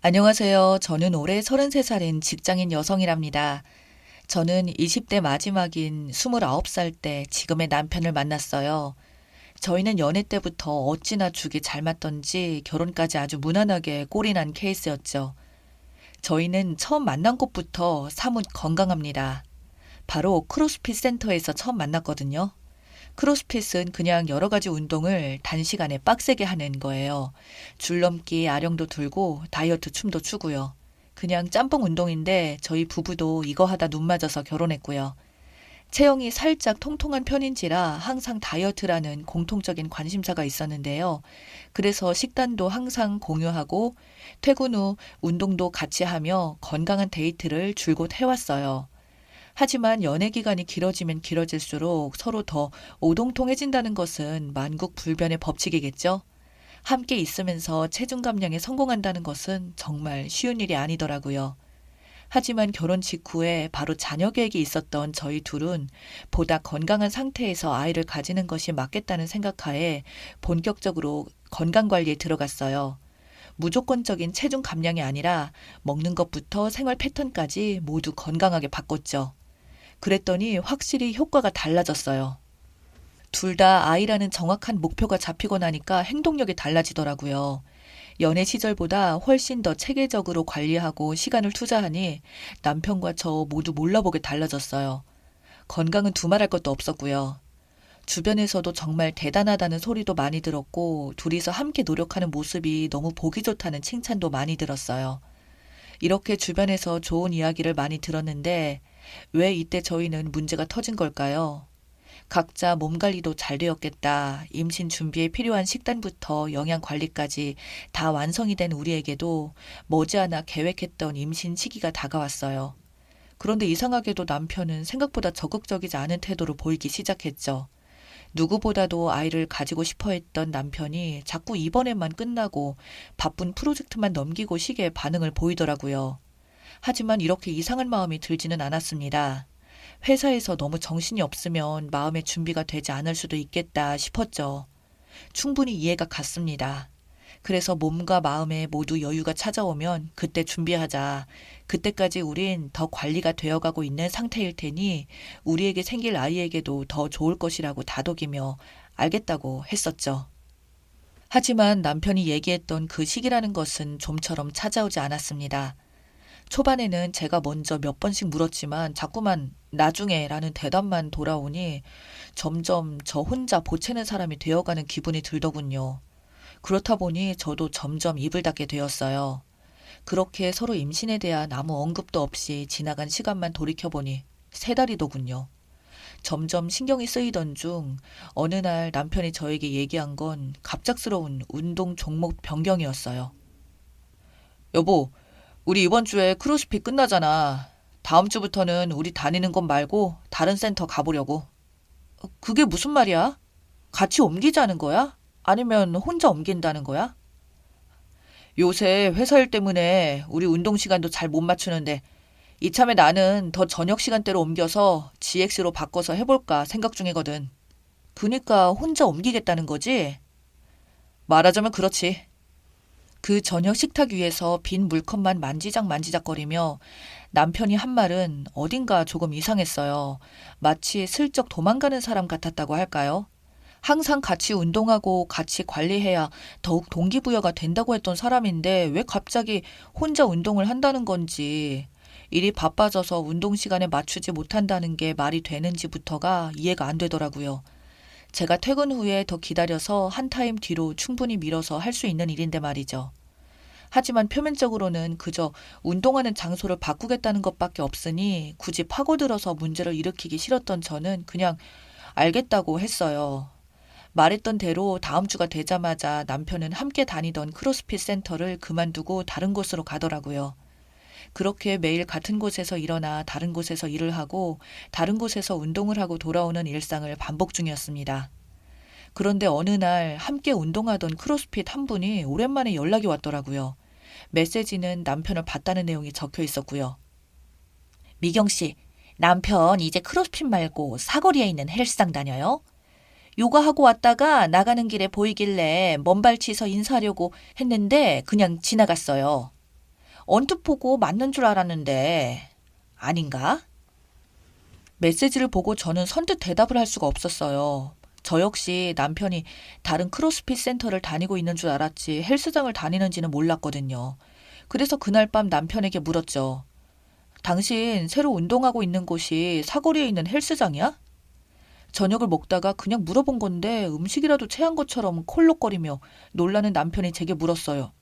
안녕하세요. 저는 올해 33살인 직장인 여성이랍니다. 저는 20대 마지막인 29살 때 지금의 남편을 만났어요. 저희는 연애 때부터 어찌나 죽이 잘 맞던지 결혼까지 아주 무난하게 꼴이 난 케이스였죠. 저희는 처음 만난 곳부터 사뭇 건강합니다. 바로 크로스핏 센터에서 처음 만났거든요. 크로스핏은 그냥 여러 가지 운동을 단시간에 빡세게 하는 거예요. 줄넘기, 아령도 들고 다이어트 춤도 추고요. 그냥 짬뽕 운동인데 저희 부부도 이거 하다 눈 맞아서 결혼했고요. 체형이 살짝 통통한 편인지라 항상 다이어트라는 공통적인 관심사가 있었는데요. 그래서 식단도 항상 공유하고 퇴근 후 운동도 같이 하며 건강한 데이트를 줄곧 해왔어요. 하지만 연애 기간이 길어지면 길어질수록 서로 더 오동통해진다는 것은 만국불변의 법칙이겠죠? 함께 있으면서 체중 감량에 성공한다는 것은 정말 쉬운 일이 아니더라고요. 하지만 결혼 직후에 바로 자녀 계획이 있었던 저희 둘은 보다 건강한 상태에서 아이를 가지는 것이 맞겠다는 생각하에 본격적으로 건강 관리에 들어갔어요. 무조건적인 체중 감량이 아니라 먹는 것부터 생활 패턴까지 모두 건강하게 바꿨죠. 그랬더니 확실히 효과가 달라졌어요. 둘 다 아이라는 정확한 목표가 잡히고 나니까 행동력이 달라지더라고요. 연애 시절보다 훨씬 더 체계적으로 관리하고 시간을 투자하니 남편과 저 모두 몰라보게 달라졌어요. 건강은 두말할 것도 없었고요. 주변에서도 정말 대단하다는 소리도 많이 들었고, 둘이서 함께 노력하는 모습이 너무 보기 좋다는 칭찬도 많이 들었어요. 이렇게 주변에서 좋은 이야기를 많이 들었는데, 왜 이때 저희는 문제가 터진 걸까요? 각자 몸 관리도 잘 되었겠다. 임신 준비에 필요한 식단부터 영양 관리까지 다 완성이 된 우리에게도 머지않아 계획했던 임신 시기가 다가왔어요. 그런데 이상하게도 남편은 생각보다 적극적이지 않은 태도를 보이기 시작했죠. 누구보다도 아이를 가지고 싶어 했던 남편이 자꾸 이번에만 끝나고 바쁜 프로젝트만 넘기고 시기에 반응을 보이더라고요. 하지만 이렇게 이상한 마음이 들지는 않았습니다. 회사에서 너무 정신이 없으면 마음의 준비가 되지 않을 수도 있겠다 싶었죠. 충분히 이해가 갔습니다. 그래서 몸과 마음에 모두 여유가 찾아오면 그때 준비하자. 그때까지 우린 더 관리가 되어가고 있는 상태일 테니 우리에게 생길 아이에게도 더 좋을 것이라고 다독이며 알겠다고 했었죠. 하지만 남편이 얘기했던 그 시기라는 것은 좀처럼 찾아오지 않았습니다. 초반에는 제가 먼저 몇 번씩 물었지만 자꾸만 나중에 라는 대답만 돌아오니 점점 저 혼자 보채는 사람이 되어가는 기분이 들더군요. 그렇다 보니 저도 점점 입을 닫게 되었어요. 그렇게 서로 임신에 대한 아무 언급도 없이 지나간 시간만 돌이켜보니 3달이더군요. 점점 신경이 쓰이던 중 어느 날 남편이 저에게 얘기한 건 갑작스러운 운동 종목 변경이었어요. 여보, 우리 이번 주에 크로스핏 끝나잖아. 다음 주부터는 우리 다니는 곳 말고 다른 센터 가보려고. 그게 무슨 말이야? 같이 옮기자는 거야? 아니면 혼자 옮긴다는 거야? 요새 회사 일 때문에 우리 운동 시간도 잘 못 맞추는데 이참에 나는 더 저녁 시간대로 옮겨서 GX로 바꿔서 해볼까 생각 중이거든. 그니까 혼자 옮기겠다는 거지? 말하자면 그렇지. 그 저녁 식탁 위에서 빈 물컵만 만지작거리며 남편이 한 말은 어딘가 조금 이상했어요. 마치 슬쩍 도망가는 사람 같았다고 할까요? 항상 같이 운동하고 같이 관리해야 더욱 동기부여가 된다고 했던 사람인데 왜 갑자기 혼자 운동을 한다는 건지, 일이 바빠져서 운동 시간에 맞추지 못한다는 게 말이 되는지부터가 이해가 안 되더라고요. 제가 퇴근 후에 더 기다려서 한 타임 뒤로 충분히 미뤄서 할 수 있는 일인데 말이죠. 하지만 표면적으로는 그저 운동하는 장소를 바꾸겠다는 것밖에 없으니 굳이 파고들어서 문제를 일으키기 싫었던 저는 그냥 알겠다고 했어요. 말했던 대로 다음 주가 되자마자 남편은 함께 다니던 크로스핏 센터를 그만두고 다른 곳으로 가더라고요. 그렇게 매일 같은 곳에서 일어나 다른 곳에서 일을 하고 다른 곳에서 운동을 하고 돌아오는 일상을 반복 중이었습니다. 그런데 어느 날 함께 운동하던 크로스핏 한 분이 오랜만에 연락이 왔더라고요. 메시지는 남편을 봤다는 내용이 적혀 있었고요. 미경 씨, 남편 이제 크로스핏 말고 사거리에 있는 헬스장 다녀요? 요가하고 왔다가 나가는 길에 보이길래 먼발치서 인사하려고 했는데 그냥 지나갔어요. 언뜻 보고 맞는 줄 알았는데 아닌가? 메시지를 보고 저는 선뜻 대답을 할 수가 없었어요. 저 역시 남편이 다른 크로스핏 센터를 다니고 있는 줄 알았지 헬스장을 다니는지는 몰랐거든요. 그래서 그날 밤 남편에게 물었죠. 당신 새로 운동하고 있는 곳이 사거리에 있는 헬스장이야? 저녁을 먹다가 그냥 물어본 건데 음식이라도 체한 것처럼 콜록거리며 놀라는 남편이 제게 물었어요.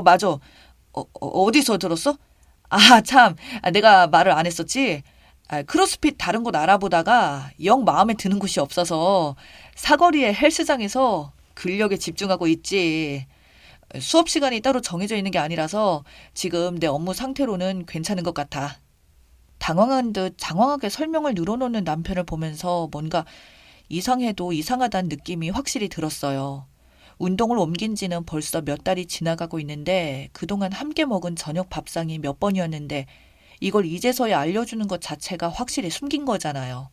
맞아. 어디서 들었어? 아, 참. 내가 말을 안 했었지? 크로스핏 다른 곳 알아보다가 영 마음에 드는 곳이 없어서 사거리의 헬스장에서 근력에 집중하고 있지. 수업 시간이 따로 정해져 있는 게 아니라서 지금 내 업무 상태로는 괜찮은 것 같아. 당황한 듯 장황하게 설명을 늘어놓는 남편을 보면서 뭔가 이상해도 이상하다는 느낌이 확실히 들었어요. 운동을 옮긴 지는 벌써 몇 달이 지나가고 있는데 그동안 함께 먹은 저녁 밥상이 몇 번이었는데 이걸 이제서야 알려주는 것 자체가 확실히 숨긴 거잖아요.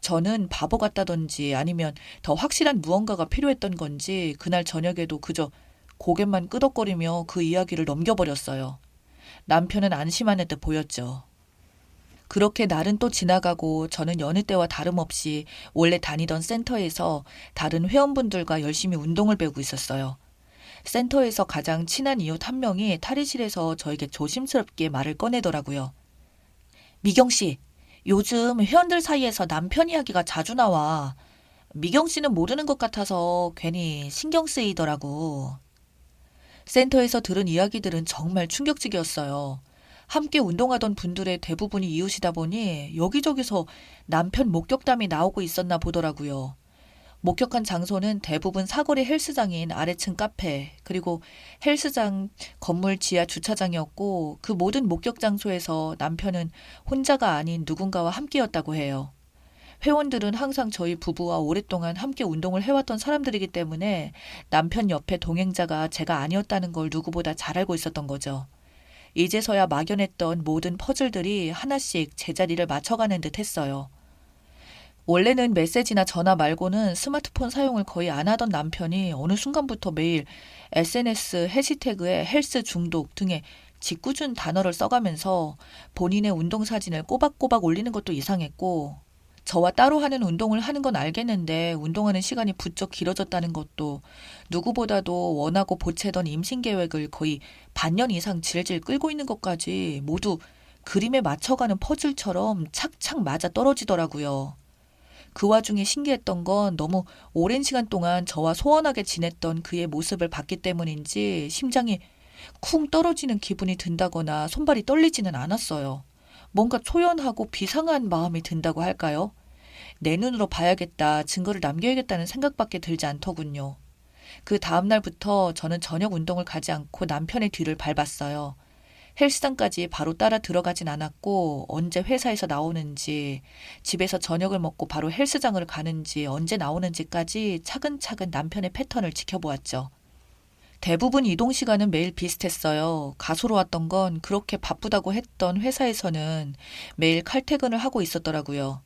저는 바보 같다던지 아니면 더 확실한 무언가가 필요했던 건지 그날 저녁에도 그저 고개만 끄덕거리며 그 이야기를 넘겨버렸어요. 남편은 안심하는 듯 보였죠. 그렇게 날은 또 지나가고 저는 여느 때와 다름없이 원래 다니던 센터에서 다른 회원분들과 열심히 운동을 배우고 있었어요. 센터에서 가장 친한 이웃 한 명이 탈의실에서 저에게 조심스럽게 말을 꺼내더라고요. 미경 씨, 요즘 회원들 사이에서 남편 이야기가 자주 나와. 미경 씨는 모르는 것 같아서 괜히 신경 쓰이더라고. 센터에서 들은 이야기들은 정말 충격적이었어요. 함께 운동하던 분들의 대부분이 이웃이다 보니 여기저기서 남편 목격담이 나오고 있었나 보더라고요. 목격한 장소는 대부분 사거리 헬스장인 아래층 카페, 그리고 헬스장 건물 지하 주차장이었고 그 모든 목격 장소에서 남편은 혼자가 아닌 누군가와 함께였다고 해요. 회원들은 항상 저희 부부와 오랫동안 함께 운동을 해왔던 사람들이기 때문에 남편 옆에 동행자가 제가 아니었다는 걸 누구보다 잘 알고 있었던 거죠. 이제서야 막연했던 모든 퍼즐들이 하나씩 제자리를 맞춰가는 듯 했어요. 원래는 메시지나 전화 말고는 스마트폰 사용을 거의 안 하던 남편이 어느 순간부터 매일 SNS 해시태그에 헬스 중독 등의 짓궂은 단어를 써가면서 본인의 운동 사진을 꼬박꼬박 올리는 것도 이상했고, 저와 따로 하는 운동을 하는 건 알겠는데 운동하는 시간이 부쩍 길어졌다는 것도, 누구보다도 원하고 보채던 임신 계획을 거의 반년 이상 질질 끌고 있는 것까지 모두 그림에 맞춰가는 퍼즐처럼 착착 맞아 떨어지더라고요. 그 와중에 신기했던 건 너무 오랜 시간 동안 저와 소원하게 지냈던 그의 모습을 봤기 때문인지 심장이 쿵 떨어지는 기분이 든다거나 손발이 떨리지는 않았어요. 뭔가 초연하고 비상한 마음이 든다고 할까요? 내 눈으로 봐야겠다, 증거를 남겨야겠다는 생각밖에 들지 않더군요. 그 다음날부터 저는 저녁 운동을 가지 않고 남편의 뒤를 밟았어요. 헬스장까지 바로 따라 들어가진 않았고 언제 회사에서 나오는지, 집에서 저녁을 먹고 바로 헬스장을 가는지, 언제 나오는지까지 차근차근 남편의 패턴을 지켜보았죠. 대부분 이동 시간은 매일 비슷했어요. 가수로 왔던 건 그렇게 바쁘다고 했던 회사에서는 매일 칼퇴근을 하고 있었더라고요.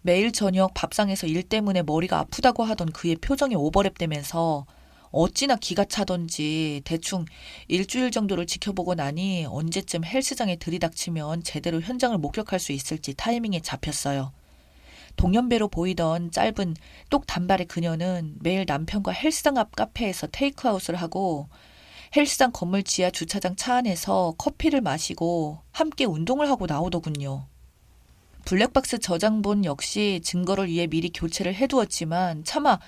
매일 저녁 밥상에서 일 때문에 머리가 아프다고 하던 그의 표정이 오버랩되면서 어찌나 기가 차던지 대충 일주일 정도를 지켜보고 나니 언제쯤 헬스장에 들이닥치면 제대로 현장을 목격할 수 있을지 타이밍에 잡혔어요. 동년배로 보이던 짧은 똑 단발의 그녀는 매일 남편과 헬스장 앞 카페에서 테이크아웃을 하고 헬스장 건물 지하 주차장 차 안에서 커피를 마시고 함께 운동을 하고 나오더군요. 블랙박스 저장본 역시 증거를 위해 미리 교체를 해두었지만 차마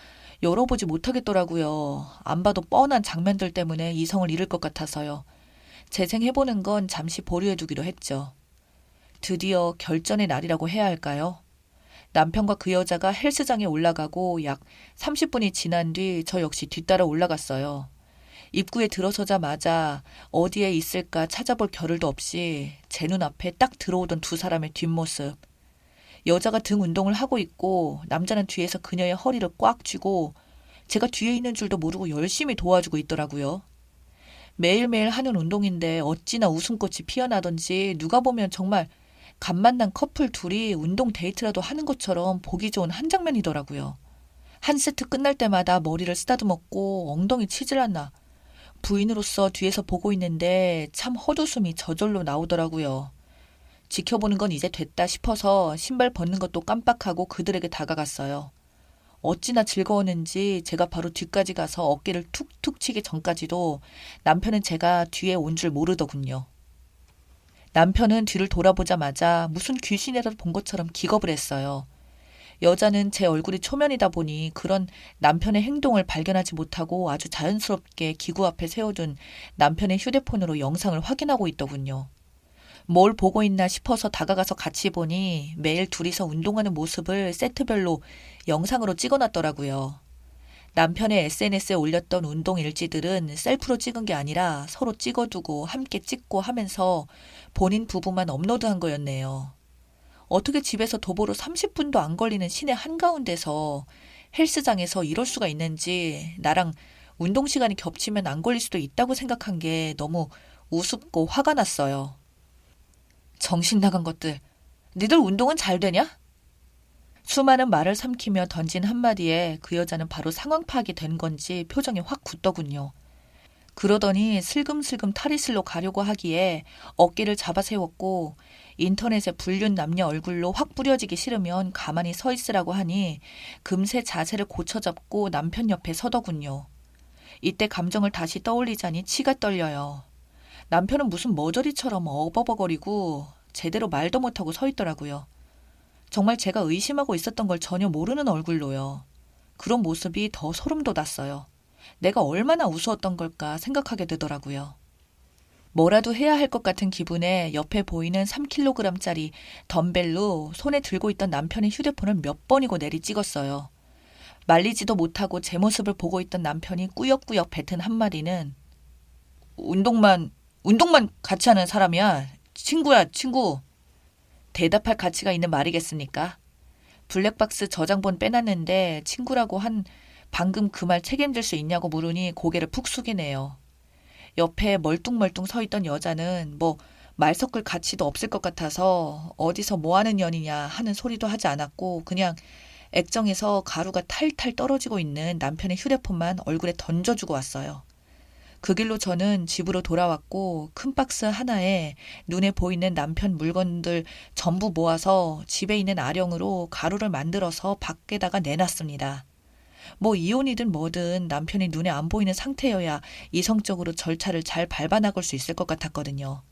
열어보지 못하겠더라고요. 안 봐도 뻔한 장면들 때문에 이성을 잃을 것 같아서요. 재생해보는 건 잠시 보류해두기로 했죠. 드디어 결전의 날이라고 해야 할까요? 남편과 그 여자가 헬스장에 올라가고 약 30분이 지난 뒤 저 역시 뒤따라 올라갔어요. 입구에 들어서자마자 어디에 있을까 찾아볼 겨를도 없이 제 눈앞에 딱 들어오던 두 사람의 뒷모습. 여자가 등 운동을 하고 있고 남자는 뒤에서 그녀의 허리를 꽉 쥐고 제가 뒤에 있는 줄도 모르고 열심히 도와주고 있더라고요. 매일매일 하는 운동인데 어찌나 웃음꽃이 피어나던지 누가 보면 정말 간 만난 커플 둘이 운동 데이트라도 하는 것처럼 보기 좋은 한 장면이더라고요. 한 세트 끝날 때마다 머리를 쓰다듬었고 엉덩이 치질 않나 부인으로서 뒤에서 보고 있는데 참 헛웃음이 저절로 나오더라고요. 지켜보는 건 이제 됐다 싶어서 신발 벗는 것도 깜빡하고 그들에게 다가갔어요. 어찌나 즐거웠는지 제가 바로 뒤까지 가서 어깨를 툭툭 치기 전까지도 남편은 제가 뒤에 온 줄 모르더군요. 남편은 뒤를 돌아보자마자 무슨 귀신이라도 본 것처럼 기겁을 했어요. 여자는 제 얼굴이 초면이다 보니 그런 남편의 행동을 발견하지 못하고 아주 자연스럽게 기구 앞에 세워둔 남편의 휴대폰으로 영상을 확인하고 있더군요. 뭘 보고 있나 싶어서 다가가서 같이 보니 매일 둘이서 운동하는 모습을 세트별로 영상으로 찍어놨더라고요. 남편의 SNS에 올렸던 운동 일지들은 셀프로 찍은 게 아니라 서로 찍어두고 함께 찍고 하면서 본인 부부만 업로드한 거였네요. 어떻게 집에서 도보로 30분도 안 걸리는 시내 한가운데서 헬스장에서 이럴 수가 있는지 나랑 운동 시간이 겹치면 안 걸릴 수도 있다고 생각한 게 너무 우습고 화가 났어요. 정신 나간 것들. 니들 운동은 잘 되냐? 수많은 말을 삼키며 던진 한마디에 그 여자는 바로 상황 파악이 된 건지 표정이 확 굳더군요. 그러더니 슬금슬금 탈의실로 가려고 하기에 어깨를 잡아 세웠고 인터넷에 불륜 남녀 얼굴로 확 뿌려지기 싫으면 가만히 서 있으라고 하니 금세 자세를 고쳐잡고 남편 옆에 서더군요. 이때 감정을 다시 떠올리자니 치가 떨려요. 남편은 무슨 머저리처럼 어버버거리고 제대로 말도 못하고 서 있더라고요. 정말 제가 의심하고 있었던 걸 전혀 모르는 얼굴로요. 그런 모습이 더 소름 돋았어요. 내가 얼마나 우스웠던 걸까 생각하게 되더라고요. 뭐라도 해야 할 것 같은 기분에 옆에 보이는 3kg짜리 덤벨로 손에 들고 있던 남편의 휴대폰을 몇 번이고 내리 찍었어요. 말리지도 못하고 제 모습을 보고 있던 남편이 꾸역꾸역 뱉은 한마디는 운동만 같이 하는 사람이야. 친구야, 친구. 대답할 가치가 있는 말이겠습니까? 블랙박스 저장본 빼놨는데 친구라고 한 방금 그 말 책임질 수 있냐고 물으니 고개를 푹 숙이네요. 옆에 멀뚱멀뚱 서 있던 여자는 뭐 말 섞을 가치도 없을 것 같아서 어디서 뭐 하는 년이냐 하는 소리도 하지 않았고 그냥 액정에서 가루가 탈탈 떨어지고 있는 남편의 휴대폰만 얼굴에 던져주고 왔어요. 그 길로 저는 집으로 돌아왔고 큰 박스 하나에 눈에 보이는 남편 물건들 전부 모아서 집에 있는 아령으로 가루를 만들어서 밖에다가 내놨습니다. 뭐 이혼이든 뭐든 남편이 눈에 안 보이는 상태여야 이성적으로 절차를 잘 밟아 나갈 수 있을 것 같았거든요.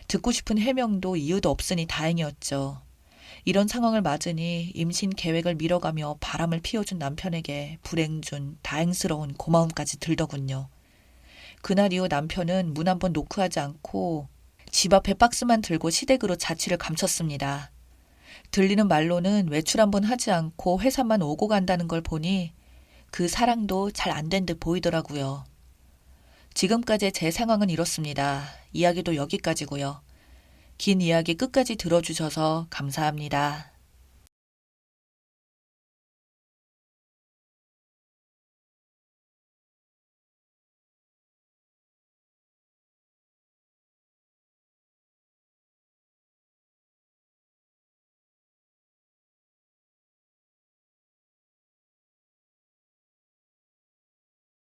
듣고 싶은 해명도 이유도 없으니 다행이었죠. 이런 상황을 맞으니 임신 계획을 미뤄가며 바람을 피워준 남편에게 불행 준 다행스러운 고마움까지 들더군요. 그날 이후 남편은 문 한 번 노크하지 않고 집 앞에 박스만 들고 시댁으로 자취를 감췄습니다. 들리는 말로는 외출 한 번 하지 않고 회사만 오고 간다는 걸 보니 그 사랑도 잘 안 된 듯 보이더라고요. 지금까지 제 상황은 이렇습니다. 이야기도 여기까지고요. 긴 이야기 끝까지 들어주셔서 감사합니다.